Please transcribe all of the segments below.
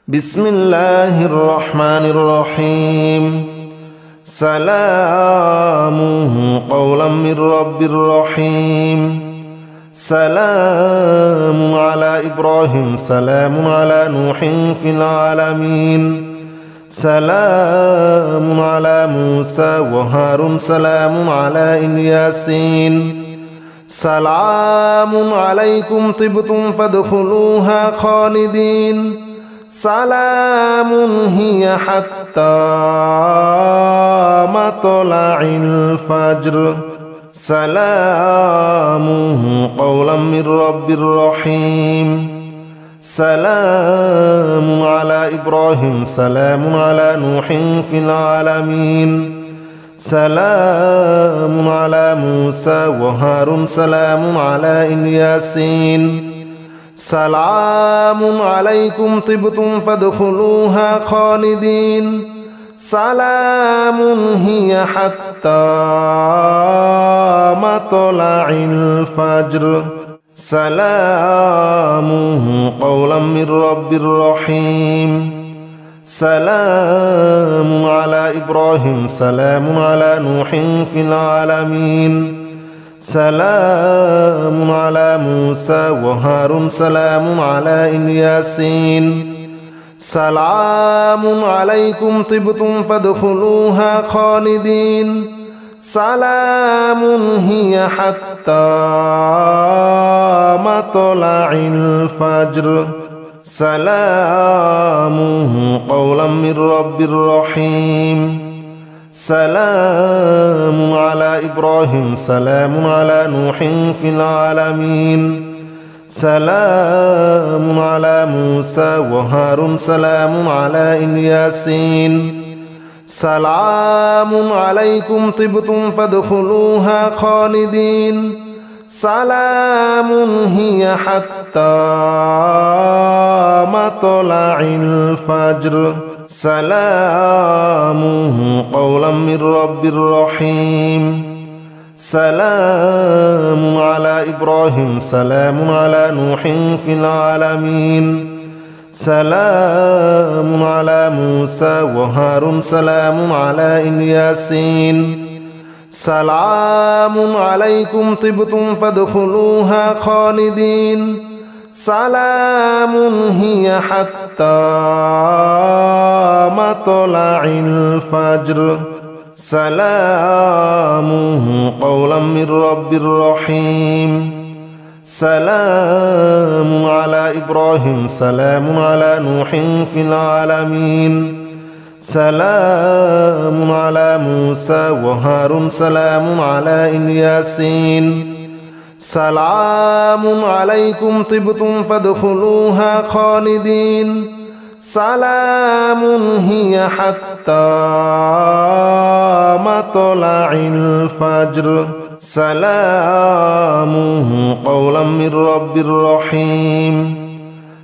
بسم الله الرحمن الرحيم. سلام قولا من رب رحيم. سلام على إبراهيم سلام على نوح في العالمين. سلام على موسى وهارون سلام على الياسين. سلام عليكم طبتم فادخلوها خالدين. سلام هي حتى مطلع الفجر. سلام قولا من رب رحيم. سلام على إبراهيم سلام على نوح في العالمين. سلام على موسى وهارون سلام على الياسين. سلام عليكم طبتم فادخلوها خالدين. سلام هي حتى مطلع الفجر. سلام قولا من رب رحيم. سلام على إبراهيم سلام على نوح في العالمين. سلام على موسى وهارون سلام على الياسين. سلام عليكم طبتم فادخلوها خالدين. سلام هي حتى مطلع الفجر. سلام قولا من رب رحيم. سلام على إبراهيم سلام على نوح في العالمين. سلام على موسى وهارون سلام على الياسين. سلام عليكم طبتم فادخلوها خالدين. سلام هي حتى مطلع الفجر. سلام قولا من رب رحيم. سلام على إبراهيم سلام على نوح في العالمين. سلام على موسى وهارون سلام على الياسين. سلام عليكم طبتم فادخلوها خالدين. سلام هي حتى مطلع الفجر. سلام قولا من رب رحيم. سلام على إبراهيم سلام على نوح في العالمين. سلام على موسى وهارون سلام على الياسين. سلام عليكم طبتم فادخلوها خالدين. سلام هي حتى مطلع الفجر. سلام قولا من رب رحيم.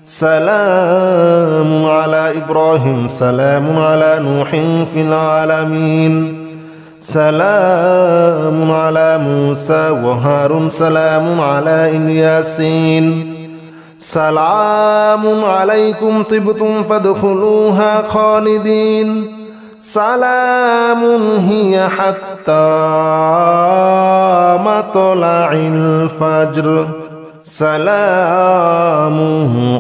سلام على إبراهيم سلام على نوح في العالمين. سلام على موسى وهارون سلام على الياسين. سلام عليكم طبتم فادخلوها خالدين. سلام هي حتى مطلع الفجر. سلام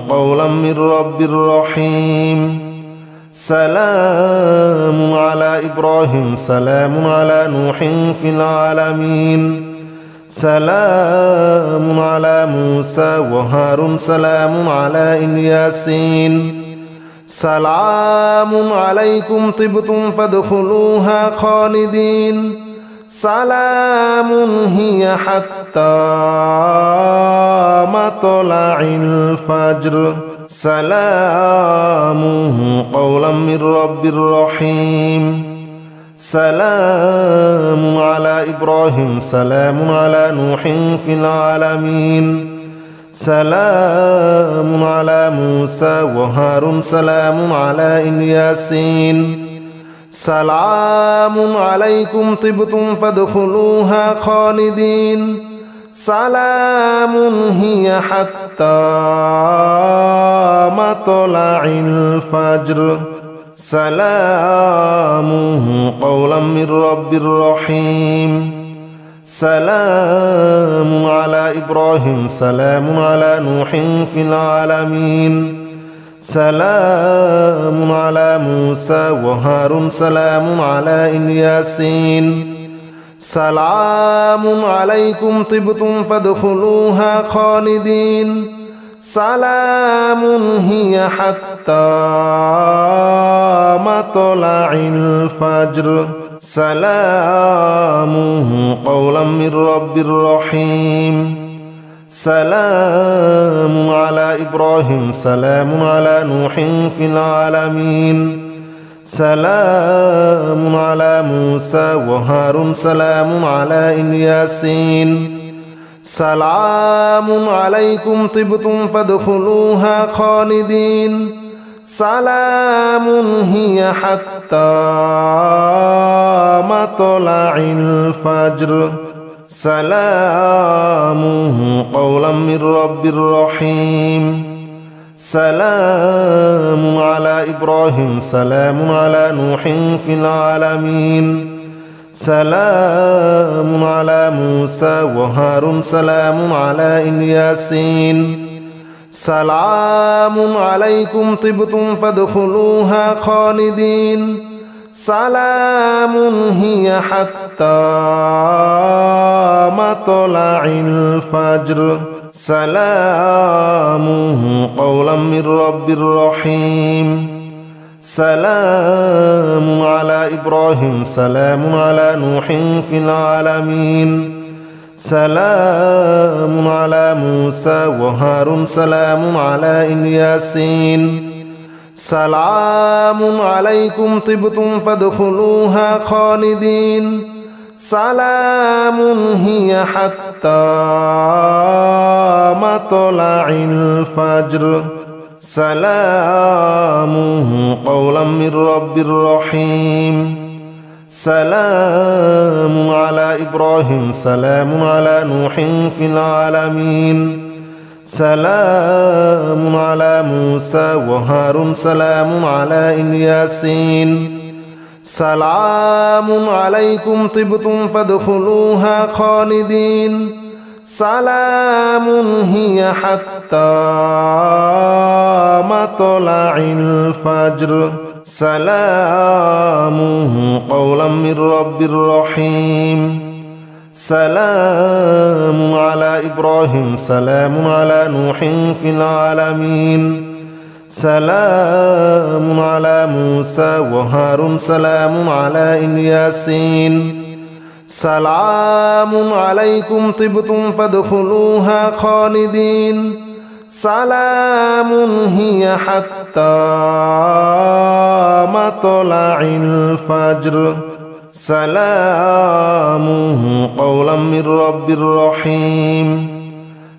قولا من رب رحيم. سلام على إبراهيم سلام على نوح في العالمين. سلام على موسى وهارون سلام على الياسين. سلام عليكم طبتم فادخلوها خالدين. سلام هي حتى مطلع الفجر. سلام قولا من رب رحيم. سلام على إبراهيم سلام على نوح في العالمين. سلام على موسى وهارون سلام على الياسين. سلام عليكم طبتم فادخلوها خالدين. سلام هي حتى مطلع الفجر سلام قولا من رب رحيم سلام على إبراهيم سلام على نوح في العالمين سلام على موسى وهارون سلام على الياسين سلام عليكم طبتم فادخلوها خالدين سلام هي حتى مطلع الفجر سلام قولا من رب رحيم سلام على إبراهيم سلام على نوح في العالمين سلام على موسى وهارون سلام على الياسين سلام عليكم طبتم فادخلوها خالدين سلام هي حتى مطلع الفجر سلام قولا من رب رحيم سلام على إبراهيم سلام على نوح في العالمين سلام على موسى وهارون سلام على الياسين سلام عليكم طبتم فادخلوها خالدين سلام هي حتى مطلع الفجر سلام قولا من رب رحيم سلام على إبراهيم سلام على نوح في العالمين سلام على موسى وهارون سلام على الياسين سلام عليكم طبتم فادخلوها خالدين سلام هي حتى مطلع الفجر سلام قولا من رب رحيم سلام على إبراهيم سلام على نوح في العالمين سلام على موسى وهارون سلام على الياسين سلام عليكم طبتم فادخلوها خالدين سلام هي حتى مطلع الفجر سلام قولا من رب رحيم سلام على إبراهيم سلام على نوح في العالمين سلام على موسى وهارون سلام على الياسين سلام عليكم طبتم فادخلوها خالدين سلام هي حتى مطلع الفجر سلام قولا من رب رحيم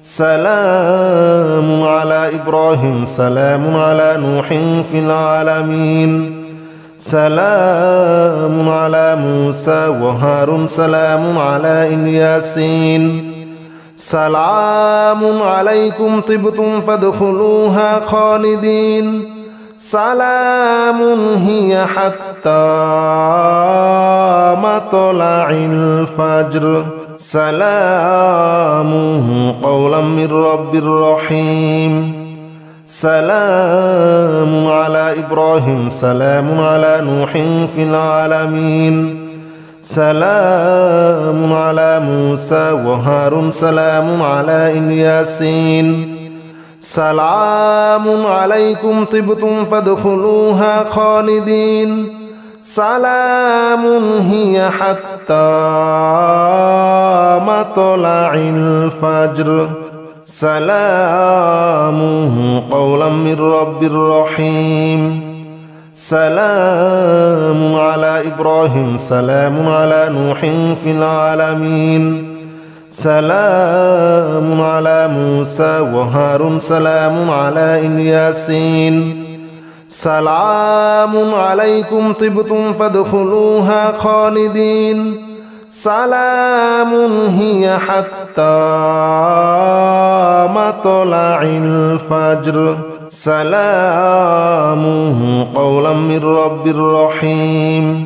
سلام على إبراهيم سلام على نوح في العالمين سلام على موسى وهارون سلام على الياسين سلام عليكم طبتم فادخلوها خالدين سلام هي حتى مطلع الفجر سلام قولا من رب رحيم سلام على إبراهيم سلام على نوح في العالمين سلام على موسى وهارون سلام على الياسين سلام عليكم طبتم فادخلوها خالدين سلام هي حتى مطلع الفجر سلام قولا من رب رحيم سلام على إبراهيم سلام على نوح في العالمين سلام على موسى وهارون سلام على الياسين سلام عليكم طبتم فادخلوها خالدين سلام هي حتى مطلع الفجر سلام قولا من رب رحيم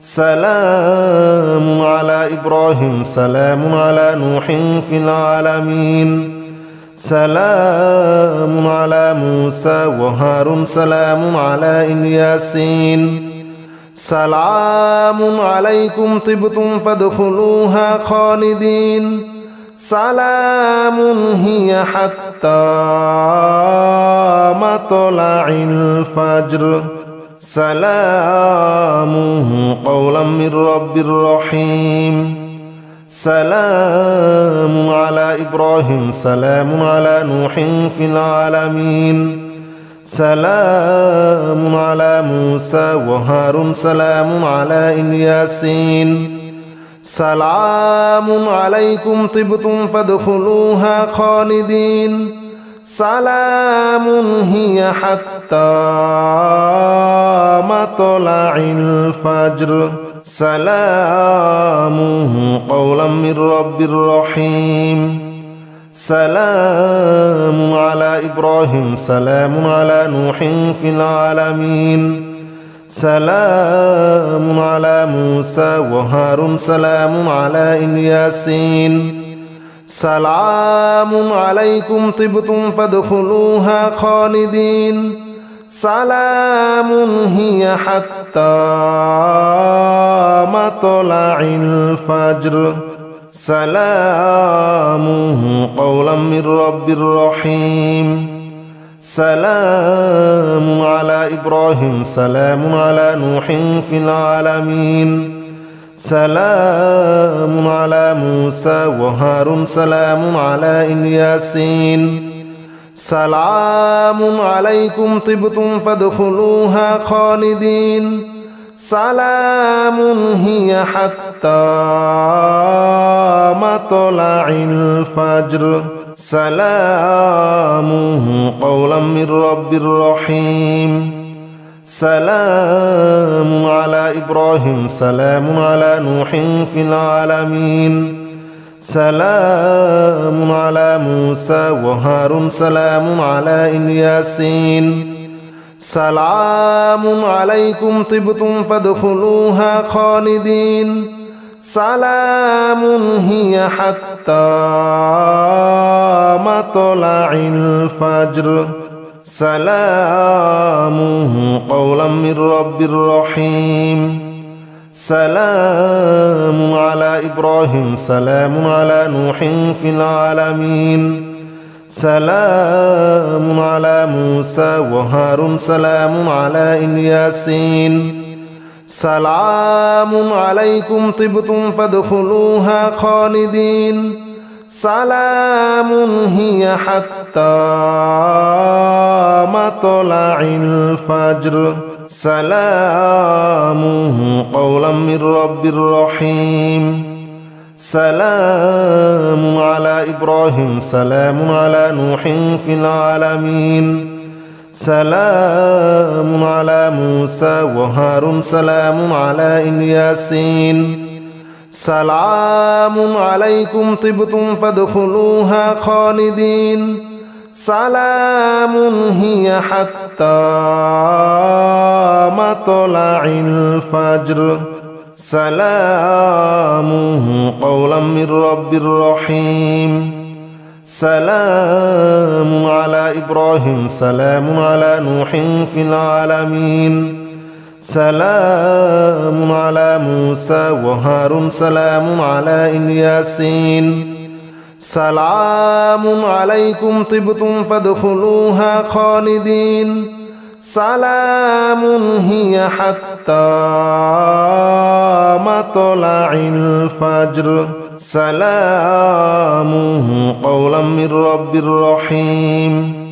سلام على إبراهيم سلام على نوح في العالمين سلام على موسى وهارون سلام على الياسين سلام عليكم طبتم فادخلوها خالدين سلام هي حتى مطلع الفجر سلام قولا من رب رحيم سلام على إبراهيم سلام على نوح في العالمين سلام على موسى وهارون سلام على الياسين سلام عليكم طبتم فادخلوها خالدين سلام هي حتى مطلع الفجر سلام قولا من رب رحيم سلام على إبراهيم سلام على نوح في العالمين سلام على موسى وهارون سلام على الياسين سلام عليكم طبتم فادخلوها خالدين سلام هي حتى مطلع الفجر سلام قولا من رب رحيم سلام على إبراهيم سلام على نوح في العالمين سلام على موسى وهارون سلام على الياسين سلام عليكم طبتم فادخلوها خالدين سلام هي حتى مطلع الفجر سلام قولا من رب رحيم سلام على إبراهيم سلام على نوح في العالمين سلام على موسى وهارون سلام على الياسين سلام عليكم طبتم فادخلوها خالدين سلام هي حتى مطلع الفجر سلام قولا من رب رحيم سلام على إبراهيم سلام على نوح في العالمين سلام على موسى وهارون سلام على الياسين سلام عليكم طبتم فادخلوها خالدين سلام هي حتى مطلع الفجر سلام قولا من رب رحيم سلام على إبراهيم سلام على نوح في العالمين سلام على موسى وهارون سلام على الياسين سلام عليكم طبتم فادخلوها خالدين سلام هي حتى مطلع الفجر سلام قولا من رب رحيم سلام على إبراهيم سلام على نوح في العالمين سلام على موسى وهارون سلام على الياسين سلام عليكم طبتم فادخلوها خالدين سلام هي حتى مطلع الفجر سلام قولا من رب رحيم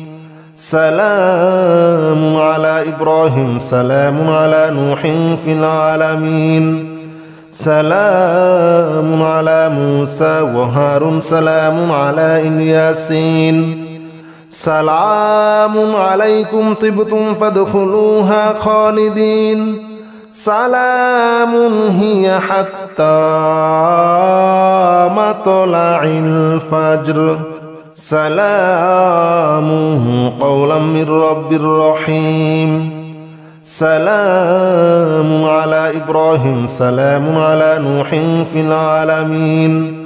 سلام على إبراهيم سلام على نوح في العالمين سلام على موسى وهارون سلام على الياسين سلام عليكم طبتم فادخلوها خالدين سلام هي حتى مطلع الفجر سلام قولا من رب رحيم سلام على إبراهيم سلام على نوح في العالمين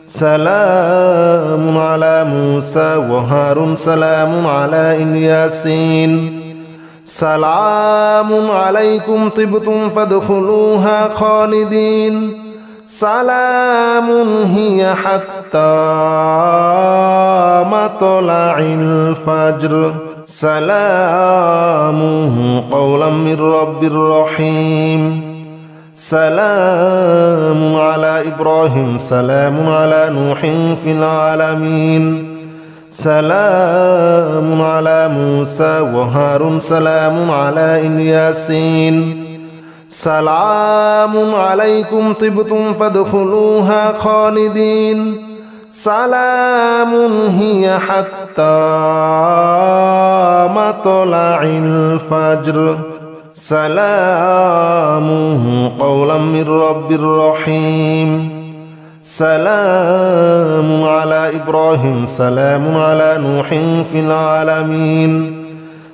سلام على موسى وهارون سلام على الياسين سلام عليكم طبتم فادخلوها خالدين سلام هي حتى مطلع الفجر سلام قولا من رب رحيم سلام على إبراهيم سلام على نوح في العالمين سلام على موسى وهارون سلام على الياسين سلام عليكم طبتم فادخلوها خالدين سلام هي حتى مطلع الفجر سلام قولا من رب رحيم سلام على إبراهيم سلام على نوح في العالمين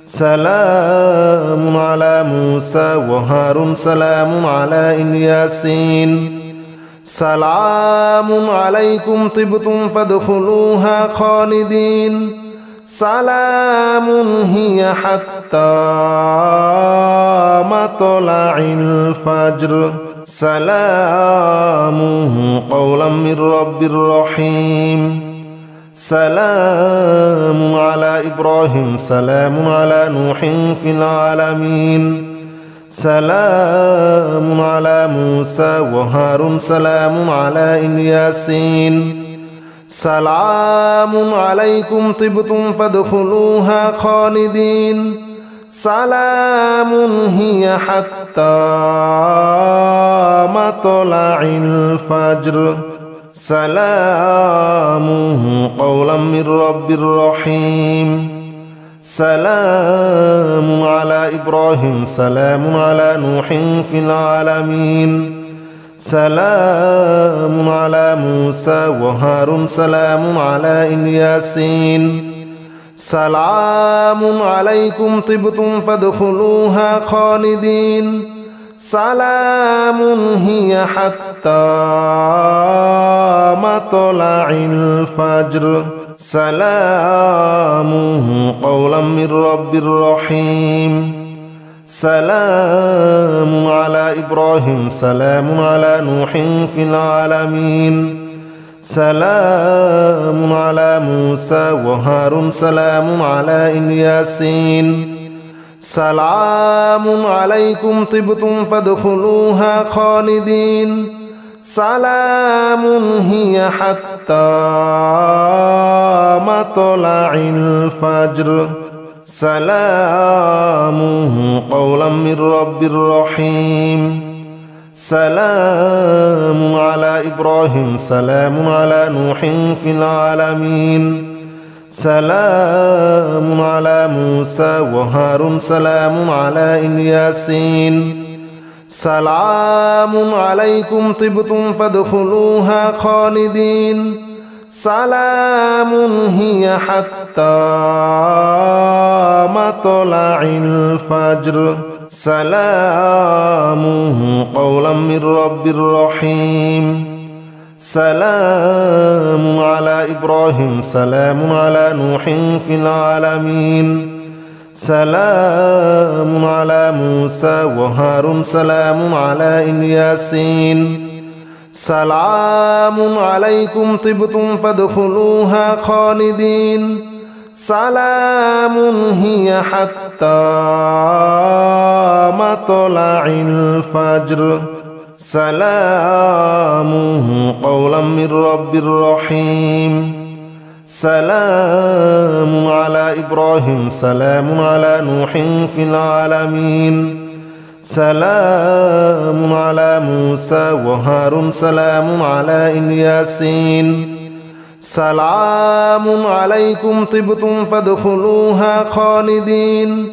سلام على موسى وهارون سلام على الياسين سلام عليكم طبتم فادخلوها خالدين سلام هي حتى مطلع الفجر سلام قولا من رب رحيم سلام على إبراهيم سلام على نوح في العالمين سلام على موسى وهارون سلام على الياسين سلام عليكم طبتم فادخلوها خالدين سلام هي حتى مطلع الفجر سلام قولا من رب رحيم سلام على إبراهيم سلام على نوح في العالمين سلام على موسى وهارون سلام على الياسين سلام عليكم طبتم فادخلوها خالدين سلام هي حتى مطلع الفجر سلام قولا من رب رحيم سلام على إبراهيم سلام على نوح في العالمين سلام على موسى وهارون سلام على الياسين سلام عليكم طبتم فادخلوها خالدين سلام هي حتى مطلع الفجر سلام قولا من رب رحيم سلام على إبراهيم سلام على نوح في العالمين سلام على موسى وهارون سلام على الياسين سلام عليكم طبتم فادخلوها خالدين سلام هي حتى مطلع الفجر سلام قولا من رب رحيم سلام على إبراهيم سلام على نوح في العالمين سلام على موسى وهارون سلام على الياسين سلام عليكم طبتم فادخلوها خالدين سلام هي حتى مطلع الفجر سلام قولا من رب رحيم سلام على إبراهيم سلام على نوح في العالمين سلام على موسى وهارون سلام على الياسين سلام عليكم طبتم فادخلوها خالدين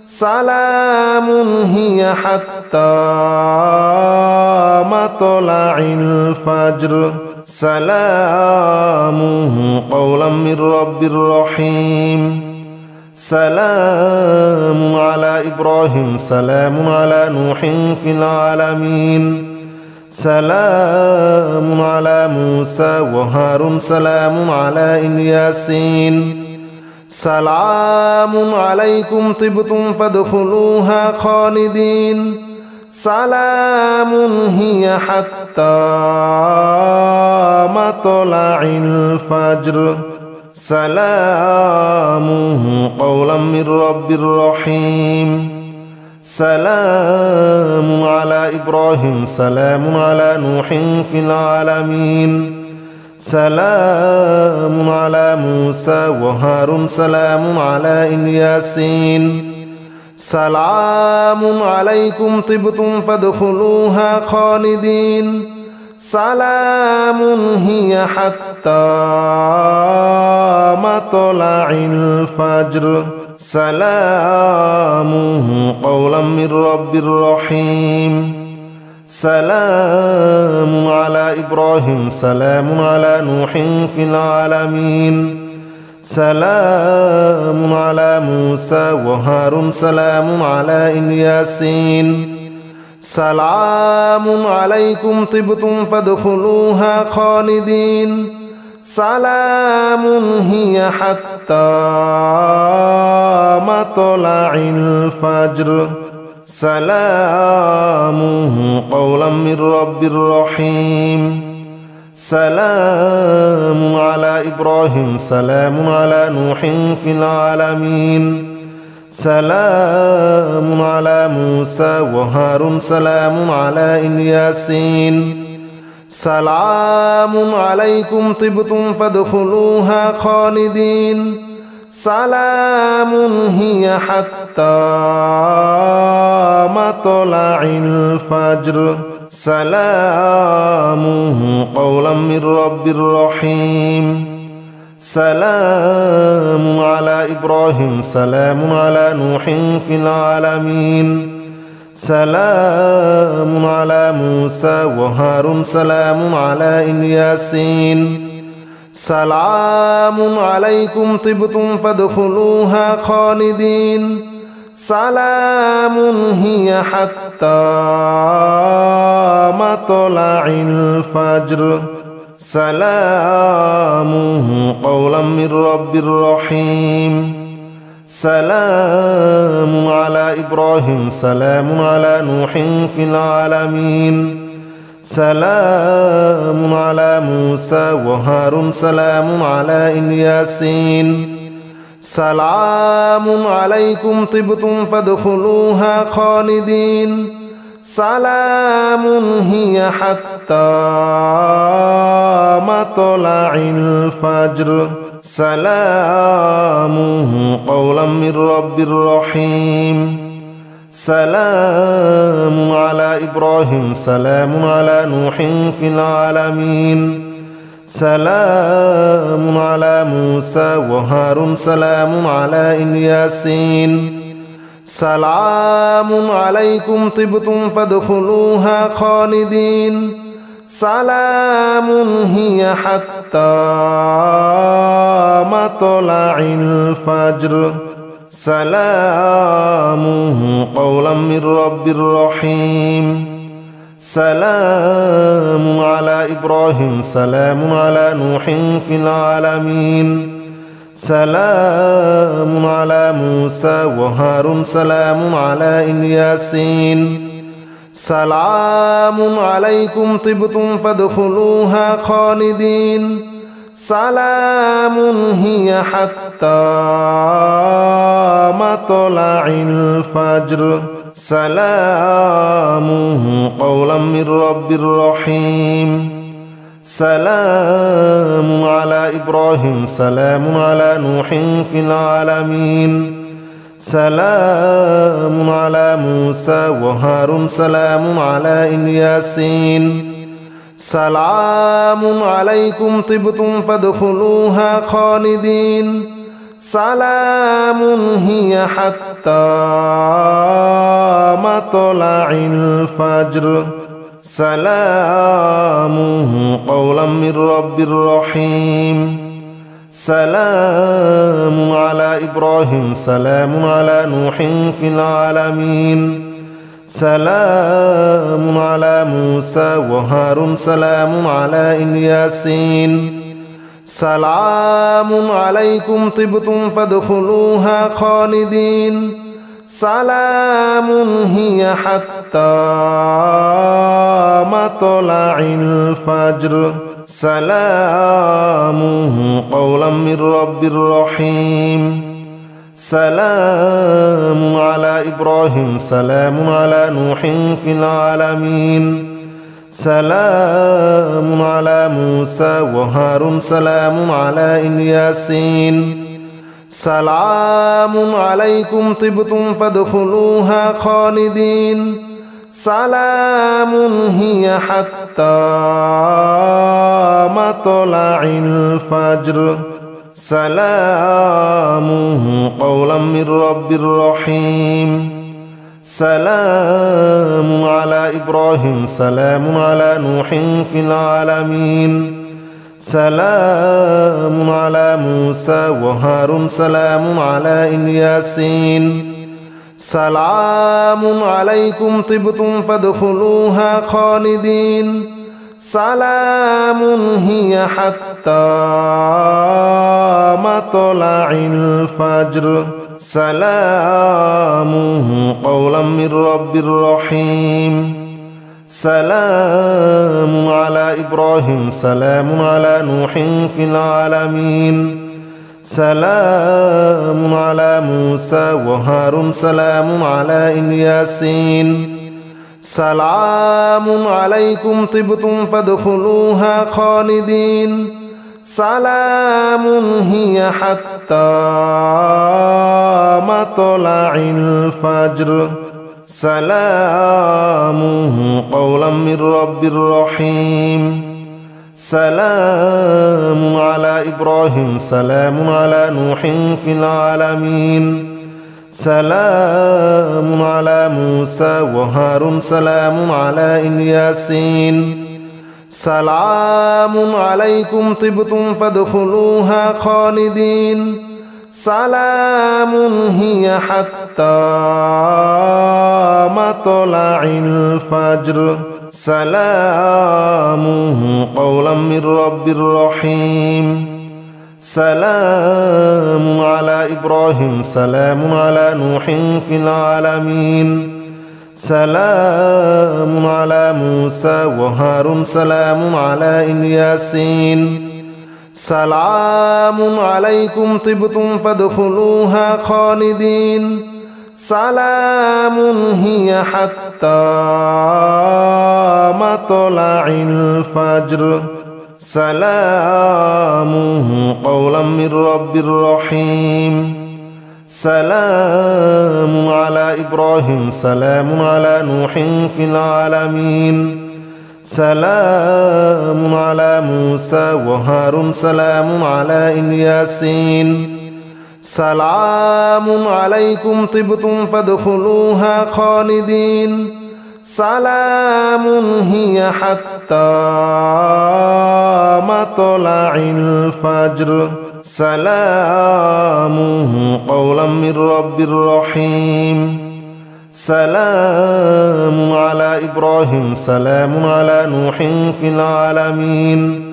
سلام هي حتى مطلع الفجر سلام قولا من رب رحيم سلام على إبراهيم سلام على نوح في العالمين سلام على موسى وهارون سلام على الياسين سلام عليكم طبتم فادخلوها خالدين سلام هي حتى مطلع الفجر سلام قولا من رب رحيم سلام على إبراهيم سلام على نوح في العالمين سلام على موسى وهارون سلام على الياسين سلام عليكم طبتم فادخلوها خالدين سلام هي حتى مطلع الفجر سلام قولا من رب رحيم سلام على إبراهيم سلام على نوح في العالمين سلام على موسى وهارون سلام على الياسين سلام عليكم طبتم فادخلوها خالدين سلام هي حتى مطلع الفجر سلام قولا من رب رحيم سلام على إبراهيم سلام على نوح في العالمين سلام على موسى وهارون سلام على الياسين سلام عليكم طبتم فادخلوها خالدين سلام هي حتى مطلع الفجر سلام قولا من رب رحيم سلام على إبراهيم سلام على نوح في العالمين سلام على موسى وهارون سلام على الياسين سلام عليكم طبتم فادخلوها خالدين سلام هي حتى مطلع الفجر سلام قولا من رب رحيم سلام على إبراهيم سلام على نوح في العالمين سلام على موسى وهارون سلام على الياسين سلام عليكم طبتم فادخلوها خالدين سلام هي حتى مطلع الفجر سلام قولا من رب رحيم سلام على إبراهيم سلام على نوح في العالمين سلام على موسى وهارون سلام على الياسين سلام عليكم طبتم فادخلوها خالدين سلام هي حتى مطلع الفجر سلام قولا من رب رحيم سلام على إبراهيم سلام على نوح في العالمين سلام على موسى وهارون سلام على الياسين سلام عليكم طبتم فادخلوها خالدين سلام هي حتى مطلع الفجر سلام قولا من رب رحيم سلام على إبراهيم سلام على نوح في العالمين سلام على موسى وهارون سلام على الياسين سلام عليكم طبتم فادخلوها خالدين سلام هي حتى مطلع الفجر سلام قولا من رب رحيم سلام على إبراهيم سلام على نوح في العالمين سلام على موسى وهارون سلام على الياسين سلام عليكم طبتم فادخلوها خالدين سلام هي حتى مطلع الفجر سلام قولا من رب رحيم سلام على إبراهيم سلام على نوح في العالمين سلام على موسى وهارون سلام على الياسين سلام عليكم طبتم فادخلوها خالدين سلام هي حتى مطلع الفجر سلام قولا من رب رحيم سلام على إبراهيم سلام على نوح في العالمين سلام على موسى وهارون سلام على الياسين سلام عليكم طبتم فادخلوها خالدين سلام هي حتى مطلع الفجر سلام قولا من رب رحيم سلام على إبراهيم سلام على نوح في العالمين سلام على موسى وهارون سلام على الياسين سلام عليكم طبتم فادخلوها خالدين سلام هي حتى مطلع الفجر سلام قولا من رب رحيم سلام على إبراهيم سلام على نوح في العالمين سلام على موسى وهارون سلام على الياسين سلام عليكم طبتم فادخلوها خالدين سلام هي حتى مطلع الفجر سلام قولا من رب رحيم سلام على إبراهيم سلام على نوح في العالمين سلام على موسى وهارون سلام على الياسين سلام عليكم طبتم فادخلوها خالدين سلام هي حتى مطلع الفجر سلام قولا من رب رحيم سلام على إبراهيم سلام على نوح في العالمين سلام على موسى وهارون سلام على الياسين سلام عليكم طبتم فادخلوها خالدين سلام هي حتى مطلع الفجر سلام قولا من رب رحيم سلام على إبراهيم سلام على نوح في العالمين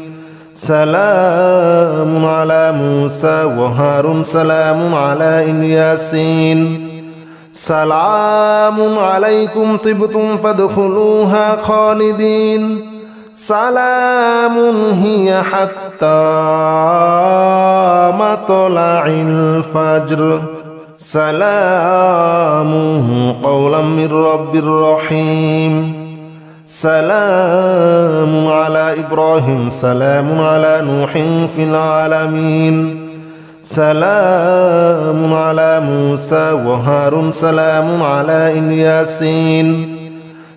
سلام على موسى وهارون سلام على الياسين سلام عليكم طبتم فادخلوها خالدين سلام هي حتى مطلع الفجر سلام قولا من رب رحيم سلام على إبراهيم سلام على نوح في العالمين سلام على موسى وهارون سلام على الياسين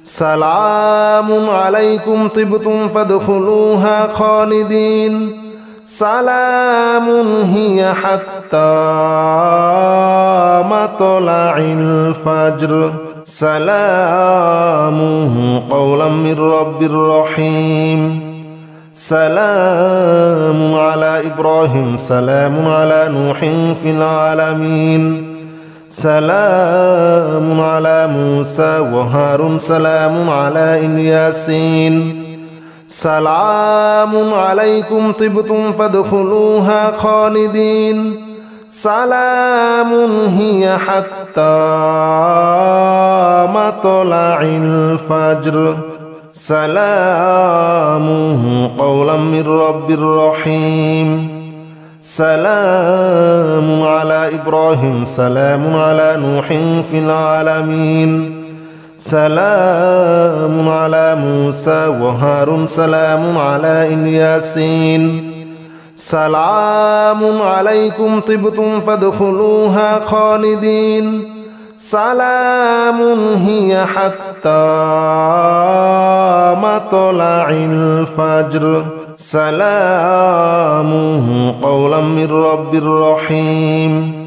سلام عليكم طبتم فادخلوها خالدين سلام هي حتى مطلع الفجر سلام قولا من رب رحيم سلام على إبراهيم سلام على نوح في العالمين سلام على موسى وهارون سلام على الياسين سلام عليكم طبتم فادخلوها خالدين سلام هي حتى مطلع الفجر سلام قولا من رب رحيم سلام على إبراهيم سلام على نوح في العالمين سلام على موسى وهارون سلام على الياسين سلام عليكم طبتم فادخلوها خالدين سلام هي حتى مطلع الفجر سلام قولا من رب رحيم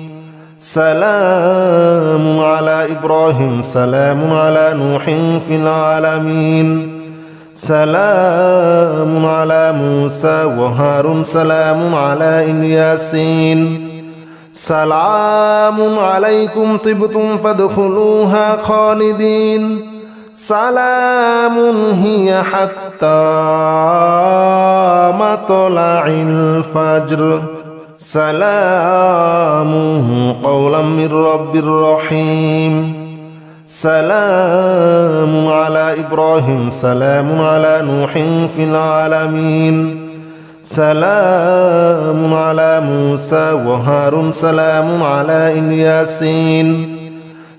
سلام على إبراهيم سلام على نوح في العالمين سلام على موسى وهارون سلام على الياسين سلام عليكم طبتم فادخلوها خالدين سلام هي حتى مطلع الفجر سلام قولا من رب رحيم سلام على إبراهيم سلام على نوح في العالمين سلام على موسى وهارون سلام على الياسين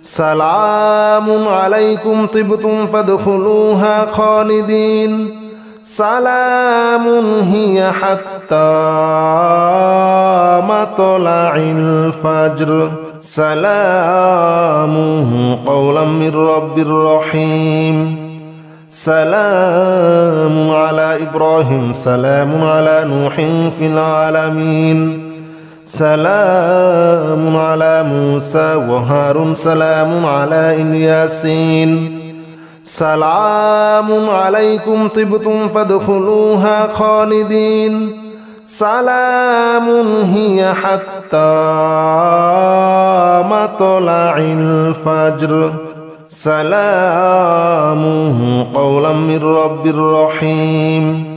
سلام عليكم طبتم فادخلوها خالدين سلام هي حتى مطلع الفجر سلام قولا من رب رحيم سلام على إبراهيم سلام على نوح في العالمين سلام على موسى وهارون سلام على الياسين سلام عليكم طبتم فادخلوها خالدين سلام هي حتى مطلع الفجر سلام قولا من رب رحيم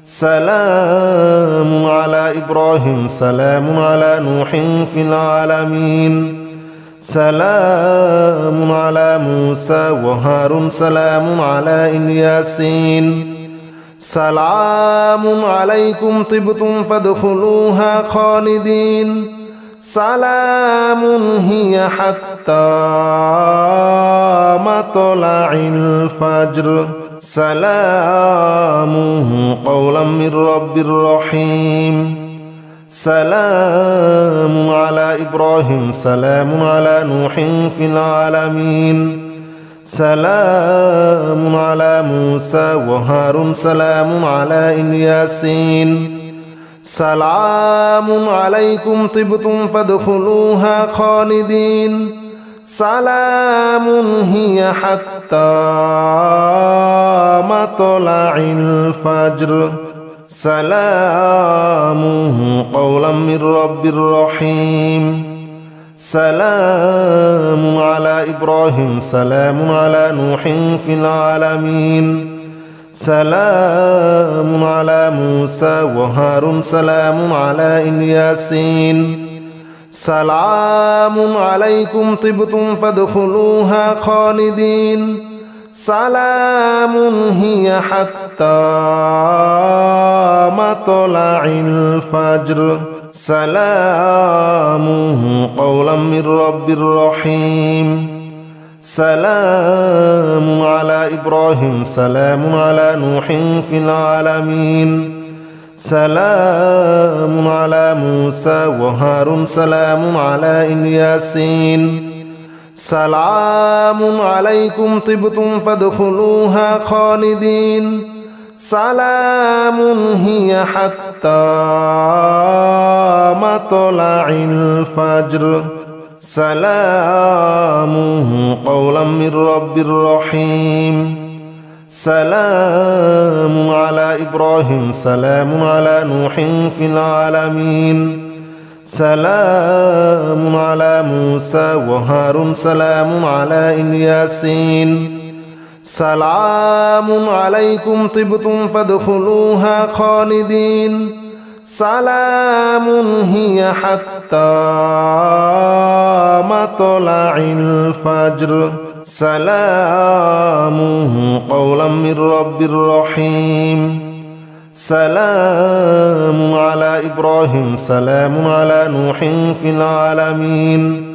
سلام على إبراهيم سلام على نوح في العالمين سلام على موسى وهارون سلام على الياسين سلام عليكم طبتم فادخلوها خالدين سلام هي حتى مطلع الفجر سلام قولا من رب رحيم سلام على إبراهيم سلام على نوح في العالمين سلام على موسى وهارون سلام على الياسين سلام عليكم طبتم فادخلوها خالدين سلام هي حتى مطلع الفجر سلام قولا من رب رحيم سلام على إبراهيم سلام على نوح في العالمين سلام على موسى وهارون سلام على الياسين سلام عليكم طبتم فادخلوها خالدين سلام هي حتى مطلع الفجر سلام قولا من رب رحيم سلام على إبراهيم سلام على نوح في العالمين سلام على موسى وهارون سلام على الياسين سلام عليكم طبتم فادخلوها خالدين سلام هي حتى مطلع الفجر سلام قولا من رب رحيم سلام على إبراهيم سلام على نوح في العالمين سلام على موسى وهارون سلام على الياسين سلام عليكم طبتم فادخلوها خالدين سلام هي حتى مطلع الفجر سلام قولا من رب رحيم سلام على إبراهيم سلام على نوح في العالمين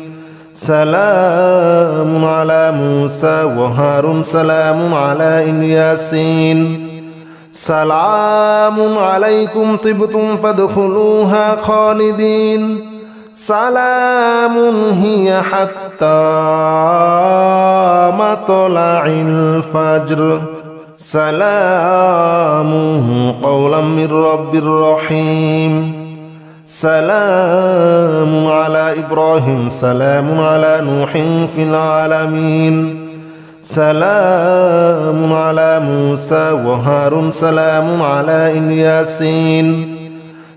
سلام على موسى وهارون سلام على الياسين سلام عليكم طبتم فادخلوها خالدين سلام هي حتى مطلع الفجر سلام قولا من رب رحيم سلام على إبراهيم سلام على نوح في العالمين سلام على موسى وهارون سلام على الياسين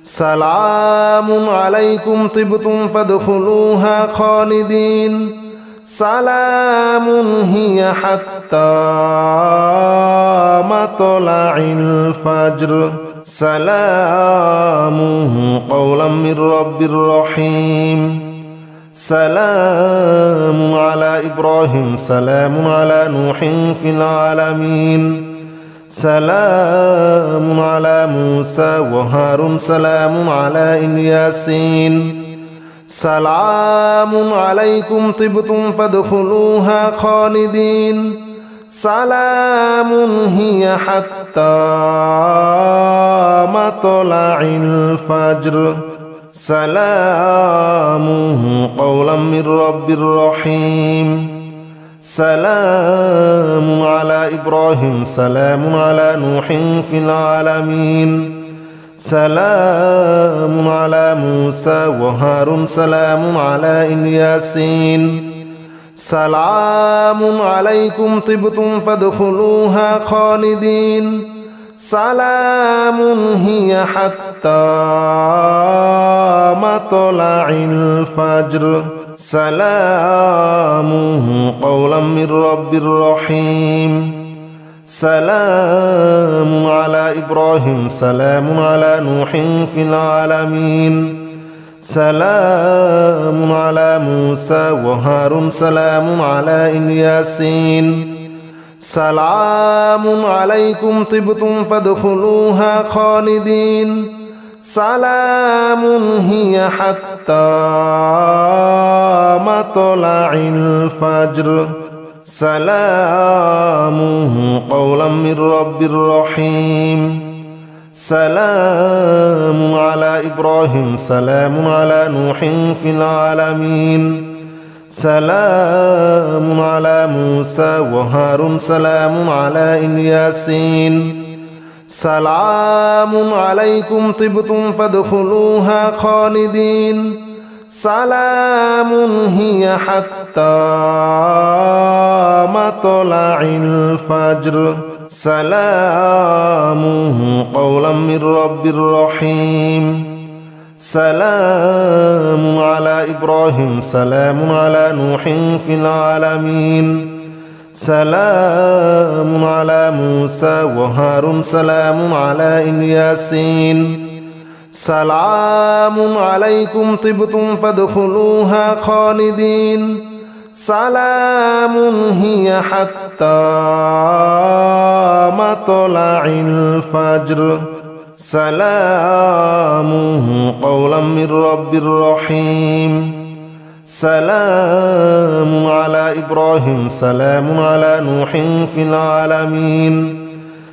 سلام عليكم طبتم فادخلوها خالدين سلام هي حتى مطلع الفجر سلام قولا من رب رحيم سلام على إبراهيم سلام على نوح في العالمين سلام على موسى وهارون سلام على الياسين سلام عليكم طبتم فادخلوها خالدين سلام هي حتى مطلع الفجر سلام قولا من رب رحيم سلام على إبراهيم سلام على نوح في العالمين سلام على موسى وهارون سلام على الياسين سلام عليكم طبتم فادخلوها خالدين سلام هي حتى مطلع الفجر سلام قولا من رب رحيم سلام على إبراهيم سلام على نوح في العالمين سلام على موسى وهارون سلام على الياسين سلام عليكم طبتم فادخلوها خالدين سلام هي حتى مطلع الفجر سلام قولا من رب رحيم سلام على إبراهيم سلام على نوح في العالمين سلام على موسى وهارون سلام على الياسين سلام عليكم طبتم فادخلوها خالدين سلام هي حتى مطلع الفجر سلام قولا من رب رحيم سلام على إبراهيم سلام على نوح في العالمين سلام على موسى وهارون سلام على الياسين سلام عليكم طبتم فادخلوها خالدين سلام هي حتى مطلع الفجر سلام قولا من رب رحيم سلام على إبراهيم سلام على نوح في العالمين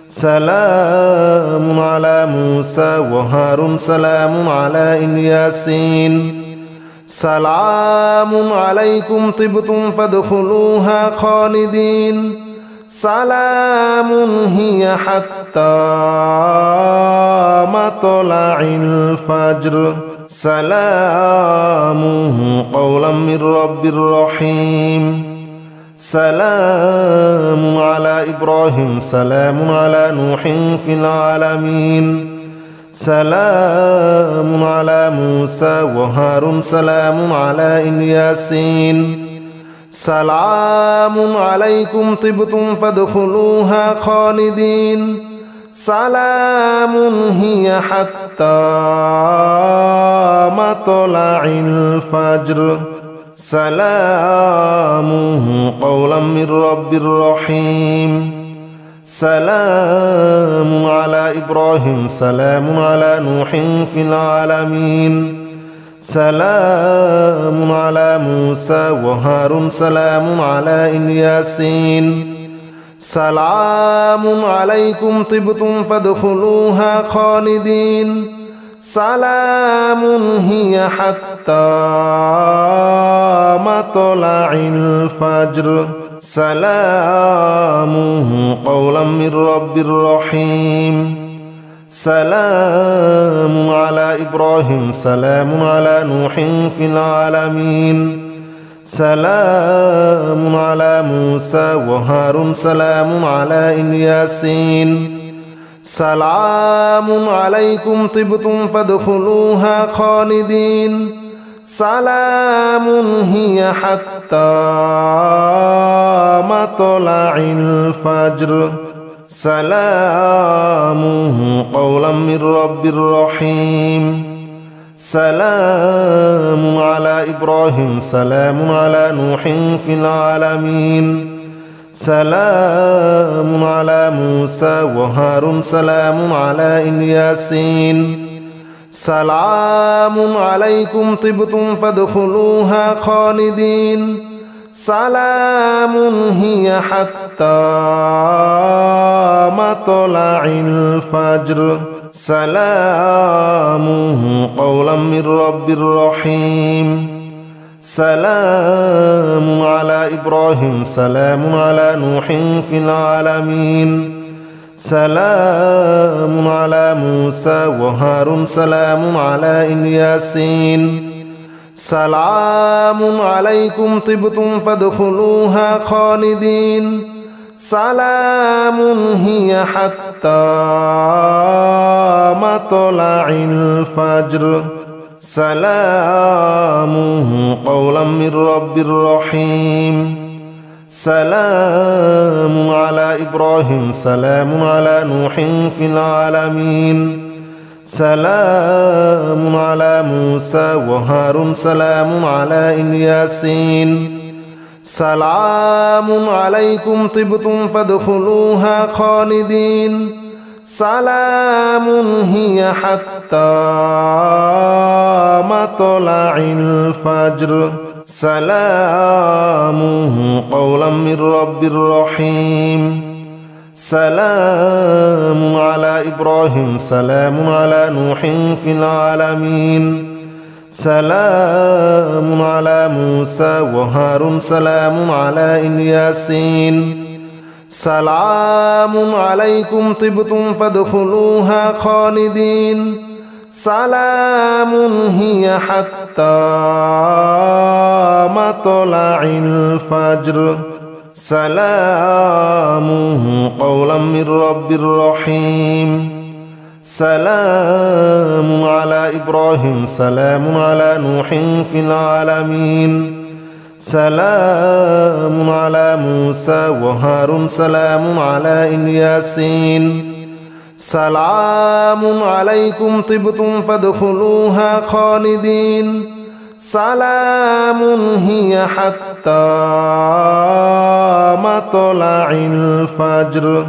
سلام على موسى وهارون سلام على الياسين سلام عليكم طبتم فادخلوها خالدين سلام هي حتى مطلع الفجر سلام قولا من رب رحيم سلام على إبراهيم سلام على نوح في العالمين سلام على موسى وهارون سلام على الياسين سلام عليكم طبتم فادخلوها خالدين سلام هي حتى مطلع الفجر سلام قولا من رب رحيم سلام على إبراهيم سلام على نوح في العالمين سلام على موسى وهارون سلام على الياسين سلام عليكم طبتم فادخلوها خالدين سلام هي حتى مطلع الفجر سلام قولا من رب رحيم سلام على إبراهيم سلام على نوح في العالمين سلام على موسى وهارون سلام على الياسين سلام عليكم طبتم فادخلوها خالدين سلام هي حتى مطلع الفجر سلام قولا من رب رحيم سلام على إبراهيم سلام على نوح في العالمين سلام على موسى وهارون سلام على الياسين سلام عليكم طبتم فادخلوها خالدين سلام هي حتى مطلع الفجر سلام قولا من رب رحيم سلام على إبراهيم سلام على نوح في العالمين سلام على موسى وهارون سلام على الياسين سلام عليكم طبتم فادخلوها خالدين سلام هي حتى مطلع الفجر سلام قولا من رب رحيم سلام على إبراهيم سلام على نوح في العالمين سلام على موسى وهارون سلام على الياسين سلام عليكم طبتم فادخلوها خالدين سلام هي حتى مطلع الفجر سلام قولا من رب رحيم سلام على إبراهيم سلام على نوح في العالمين سلام على موسى وهارون سلام على الياسين سلام عليكم طبتم فادخلوها خالدين سلام هي حتى مطلع الفجر سلام قولا من رب رحيم سلام على إبراهيم سلام على نوح في العالمين سلام على موسى وهارون سلام على الياسين سلام عليكم طبتم فادخلوها خالدين سلام هي حتى مطلع الفجر